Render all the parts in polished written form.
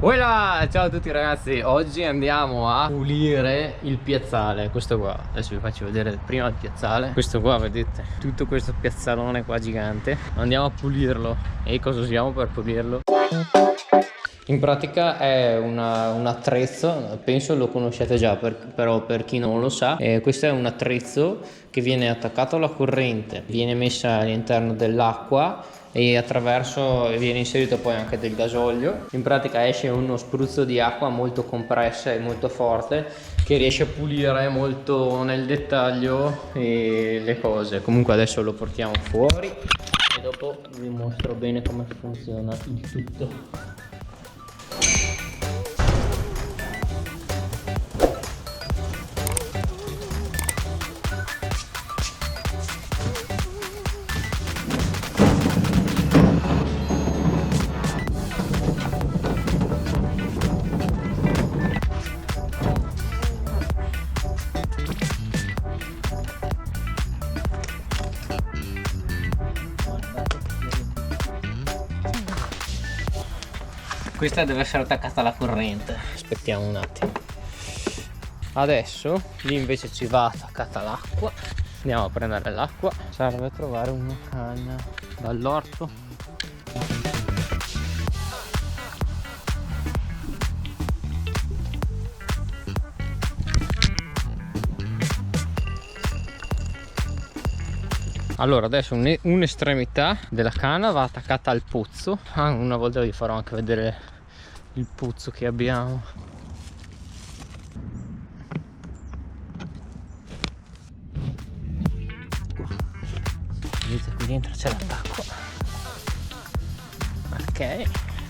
Voilà! Ciao a tutti ragazzi, oggi andiamo a pulire il piazzale, questo qua. Adesso vi faccio vedere prima il piazzale. Questo qua, vedete, tutto questo piazzalone qua gigante. Andiamo a pulirlo. E cosa usiamo per pulirlo? In pratica è un attrezzo, penso lo conoscete già, però per chi non lo sa, questo è un attrezzo che viene attaccato alla corrente, viene messa all'interno dell'acqua e attraverso viene inserito poi anche del gasolio. In pratica esce uno spruzzo di acqua molto compressa e molto forte che riesce a pulire molto nel dettaglio le cose. Comunque adesso lo portiamo fuori e dopo vi mostro bene come funziona il tutto. Questa deve essere attaccata alla corrente. Aspettiamo un attimo. Adesso lì invece ci va attaccata l'acqua. Andiamo a prendere l'acqua. Serve trovare una canna dall'orto. Allora adesso un'estremità della canna va attaccata al pozzo. Una volta vi farò anche vedere il pozzo che abbiamo. Vedete qui dentro c'è l'attacco. Ok,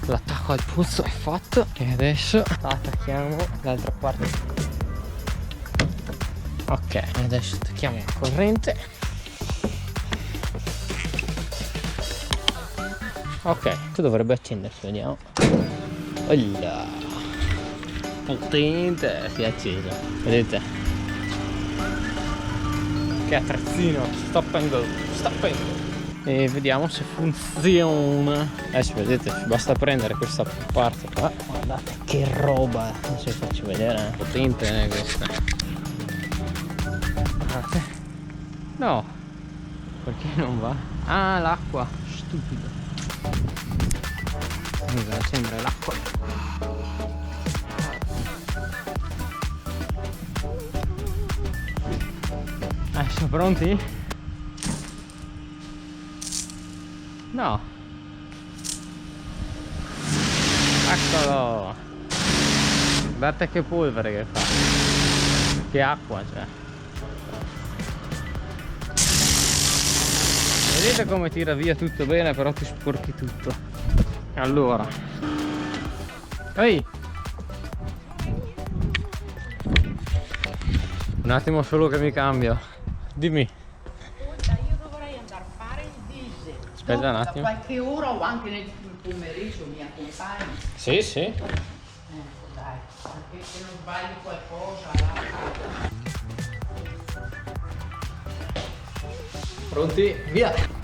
l'attacco al pozzo è fatto e adesso attacchiamo l'altra parte. Ok, adesso attacchiamo la corrente. Ok, tu dovrebbe accendersi, vediamo. Olla, potente, si è accesa, vedete? Che attrezzino, stop and go, stop and go. E vediamo se funziona. Adesso vedete, basta prendere questa parte qua. Guardate che roba, adesso vi faccio vedere. Potente questa. Guardate. No, perché non va? Ah, l'acqua, stupido. Devo accendere l'acqua. Adesso pronti? No. Eccolo. Guardate che polvere che fa. Che acqua c'è. Vedete come tira via tutto bene, però ti sporchi tutto. Allora, ehi, un attimo solo che mi cambio. Dimmi. Ascolta, io dovrei andare a fare il diesel. Aspetta un attimo. Da qualche ora o anche nel pomeriggio mi accompagni. Sì, sì. Dai, perché se non sbagli qualcosa là. Pronti? Via!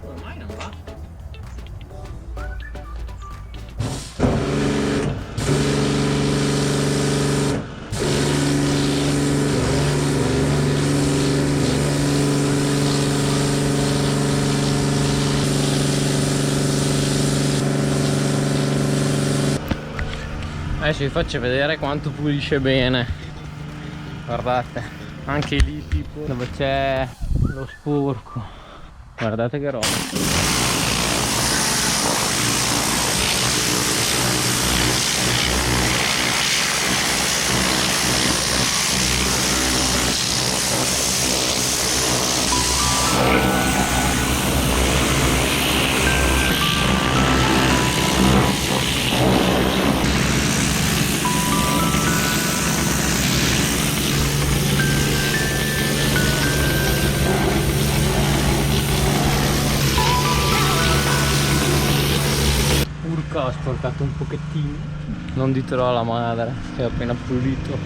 Ormai non va. Adesso vi faccio vedere quanto pulisce bene. Guardate, anche lì tipo dove c'è lo sporco. Guardate che roba. Ho sporcato un pochettino. Non ditelo alla madre che ho appena pulito.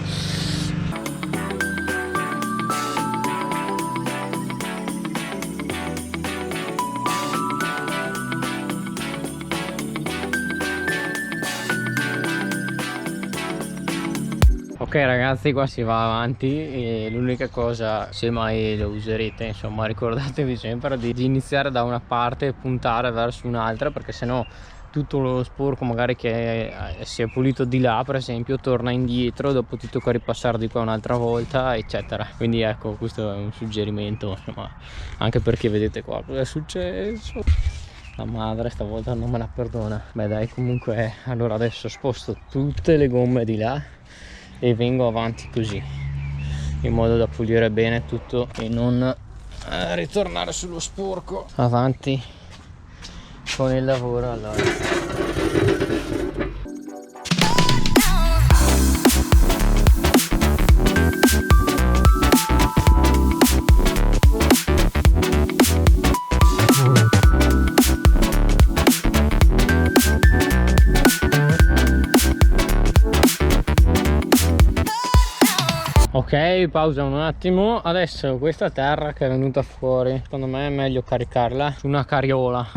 Ok ragazzi, qua si va avanti e l'unica cosa, se mai lo userete, insomma, ricordatevi sempre di iniziare da una parte e puntare verso un'altra, perché sennò tutto lo sporco magari che si è pulito di là per esempio torna indietro, dopo ti tocca ripassare di qua un'altra volta eccetera. Quindi ecco, questo è un suggerimento, insomma, anche perché vedete qua cosa è successo. La madre stavolta non me la perdona. Beh dai, comunque allora adesso sposto tutte le gomme di là e vengo avanti così, in modo da pulire bene tutto e non ritornare sullo sporco. Avanti con il lavoro allora. Ok, pausa un attimo. Adesso questa terra che è venuta fuori, secondo me è meglio caricarla su una carriola.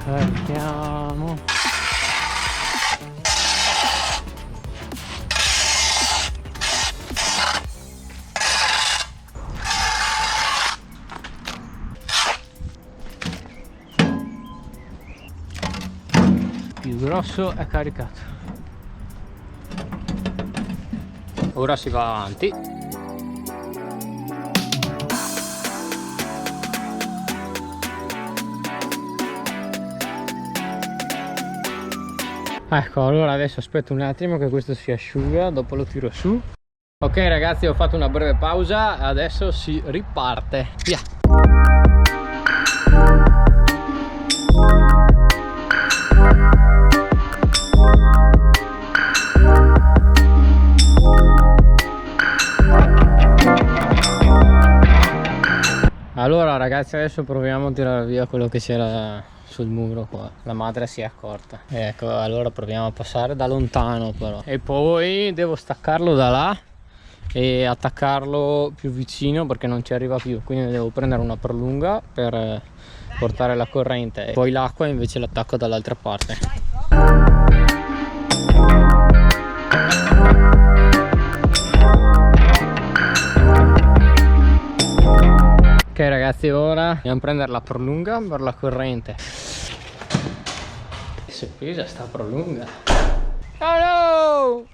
Carichiamo. Il grosso è caricato. Ora si va avanti. Ecco, allora adesso aspetto un attimo che questo si asciuga, dopo lo tiro su. Ok ragazzi, ho fatto una breve pausa, adesso si riparte. Via! Allora ragazzi, adesso proviamo a tirare via quello che c'era sul muro qua. La madre si è accorta. Ecco, allora proviamo a passare da lontano però. E poi devo staccarlo da là e attaccarlo più vicino perché non ci arriva più. Quindi devo prendere una prolunga per portare la corrente. E poi l'acqua invece l'attacco dall'altra parte. Ok ragazzi, ora andiamo a prendere la prolunga per la corrente. Se pesa sta prolunga. Oh no!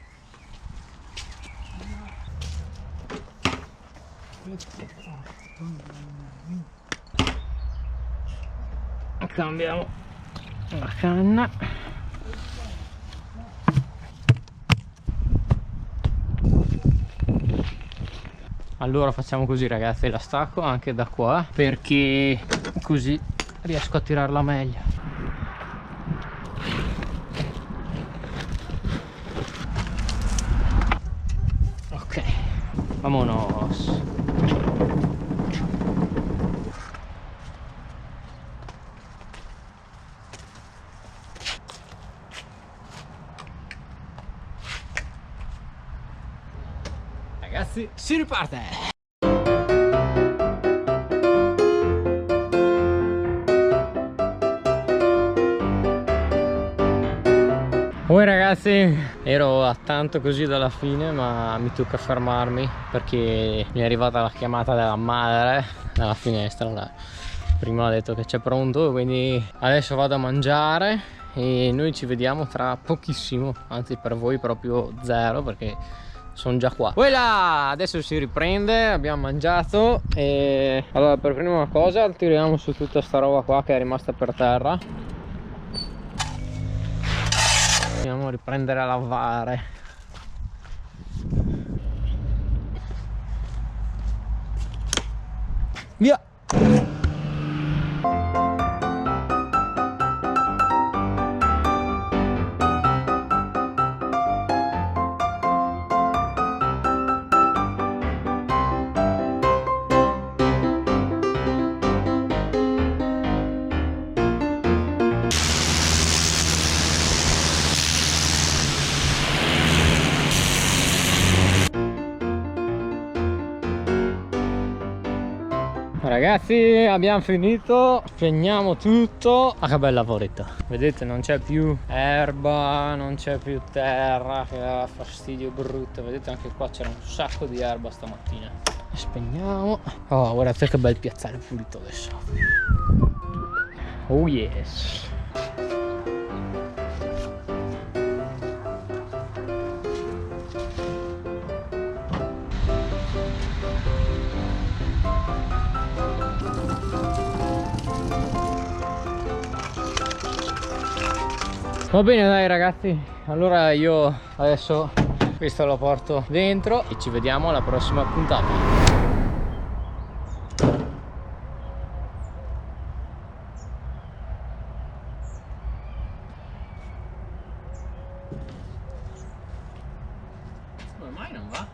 Cambiamo la canna. Allora facciamo così ragazzi, la stacco anche da qua perché così riesco a tirarla meglio. Ok, vamonos. Ragazzi, si riparte! Poi ragazzi, ero a tanto così dalla fine, ma mi tocca fermarmi perché mi è arrivata la chiamata della madre dalla finestra. Prima ha detto che c'è pronto, quindi adesso vado a mangiare e noi ci vediamo tra pochissimo, anzi per voi proprio zero perché sono già qua. Voilà, adesso si riprende, abbiamo mangiato e allora per prima cosa tiriamo su tutta sta roba qua che è rimasta per terra. Andiamo a riprendere a lavare. Via! Ragazzi, abbiamo finito, spegniamo tutto. Ah, che bel lavoretto. Vedete, non c'è più erba, non c'è più terra che dà fastidio brutto. Vedete, anche qua c'era un sacco di erba stamattina. Spegniamo. Oh, guardate che bel piazzale pulito adesso. Oh yes. Va bene dai ragazzi, allora io adesso questo lo porto dentro e ci vediamo alla prossima puntata. Come mai non va?